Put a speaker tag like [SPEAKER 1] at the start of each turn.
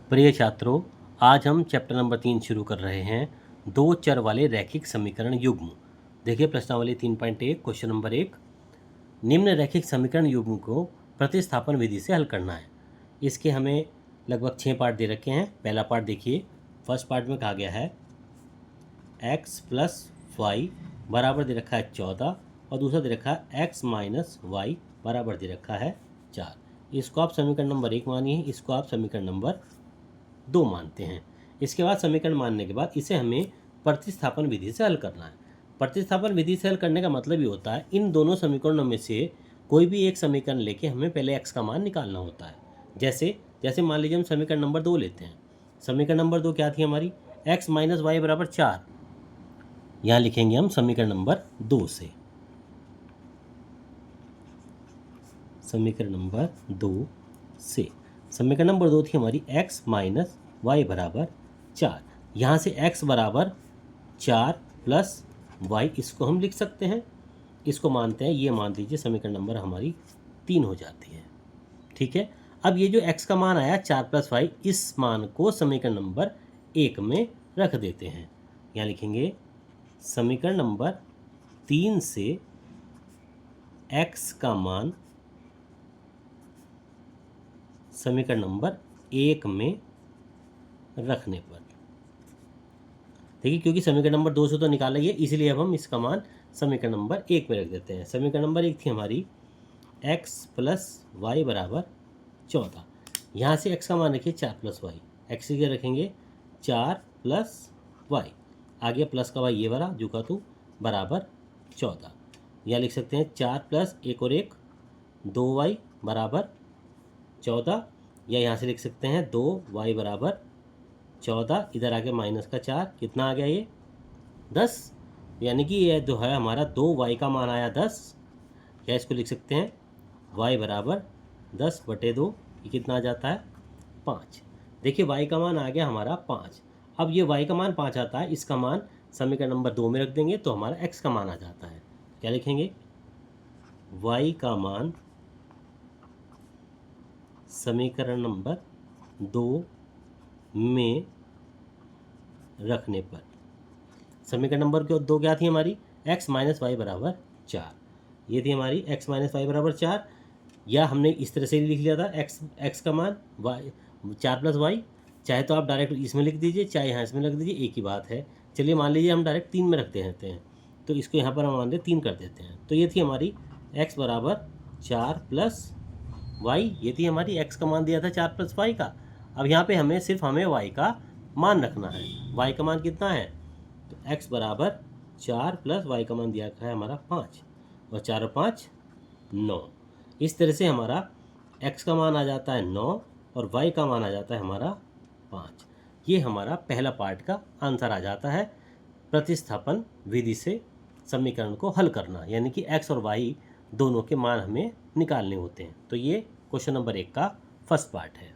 [SPEAKER 1] प्रिय छात्रों, आज हम चैप्टर नंबर 3 शुरू कर रहे हैं, दो चर वाले रैखिक समीकरण युग्म। देखिए प्रश्नावली 3.1 क्वेश्चन नंबर 1, निम्न रैखिक समीकरण युग्म को प्रतिस्थापन विधि से हल करना है। इसके हमें लगभग 6 पार्ट दे रखे हैं। पहला पार्ट देखिए, फर्स्ट पार्ट में कहा गया है x प्लस वाई बराबर दे रखा है 14 और दूसरा दे रखा है x माइनस वाई बराबर दे रखा है 4। इसको आप समीकरण नंबर 1 मानिए, इसको आप समीकरण नंबर 2 मानते हैं। इसके बाद समीकरण मानने के बाद इसे हमें प्रतिस्थापन विधि से हल करना है। प्रतिस्थापन विधि से हल करने का मतलब ये होता है, इन दोनों समीकरणों में से कोई भी एक समीकरण लेके हमें पहले x का मान निकालना होता है। जैसे मान लीजिए हम समीकरण नंबर 2 लेते हैं। समीकरण नंबर 2 क्या थी हमारी, x माइनस वाई बराबर 4। यहाँ लिखेंगे हम समीकरण नंबर 2 से, समीकरण नंबर 2 से समीकरण नंबर 2 थी हमारी x माइनस वाई बराबर 4। यहाँ से x बराबर 4 प्लस वाई, इसको हम लिख सकते हैं, इसको मानते हैं, ये मान लीजिए समीकरण नंबर हमारी 3 हो जाती है। ठीक है, अब ये जो x का मान आया 4 प्लस वाई, इस मान को समीकरण नंबर 1 में रख देते हैं। यहाँ लिखेंगे समीकरण नंबर 3 से x का मान समीकरण नंबर 1 में रखने पर, देखिए क्योंकि समीकरण नंबर 2 से तो निकाला ही है, इसलिए अब हम इसका मान समीकरण नंबर 1 में रख देते हैं। समीकरण नंबर 1 थी हमारी x प्लस वाई बराबर 14। यहाँ से x का मान रखिए 4 प्लस वाई, एक्स के रखेंगे 4 प्लस वाई, आगे प्लस का वाई ये वाला जो का तू बराबर 14। यहाँ लिख सकते हैं 4 प्लस 1 और 1 2 वाई बराबर 14, या यहाँ से लिख सकते हैं 2 वाई बराबर 14, इधर आके माइनस का 4, कितना आ गया ये 10, यानी कि ये जो है हमारा 2 वाई का मान आया 10, या इसको लिख सकते हैं y बराबर 10/2, ये कितना आ जाता है 5। देखिए y का मान आ गया हमारा 5। अब ये y का मान 5 आता है, इसका मान समीकरण नंबर 2 में रख देंगे तो हमारा x का मान आ जाता है। क्या लिखेंगे, y का मान समीकरण नंबर 2 में रखने पर, समीकरण नंबर 2 क्या थी हमारी, x माइनस वाई बराबर 4, ये थी हमारी x माइनस वाई बराबर 4, या हमने इस तरह से लिख लिया था x का मान y 4 प्लस वाई, चाहे तो आप डायरेक्ट इसमें लिख दीजिए, चाहे यहाँ इसमें लिख दीजिए, एक ही बात है। चलिए मान लीजिए हम डायरेक्ट 3 में रख देते हैं, तो इसको यहाँ पर हम मान 3 कर देते हैं। तो ये थी हमारी x बराबर 4 प्लस वाई, ये थी हमारी x का मान दिया था 4 प्लस वाई का। अब यहाँ पे हमें सिर्फ y का मान रखना है। y का मान कितना है, तो x बराबर 4 प्लस वाई का मान दिया है हमारा 5, और 4 और 5 9। इस तरह से हमारा x का मान आ जाता है 9 और y का मान आ जाता है हमारा 5। ये हमारा पहला पार्ट का आंसर आ जाता है, प्रतिस्थापन विधि से समीकरण को हल करना, यानी कि x और y दोनों के मान हमें निकालने होते हैं। तो ये क्वेश्चन नंबर 1 का फर्स्ट पार्ट है।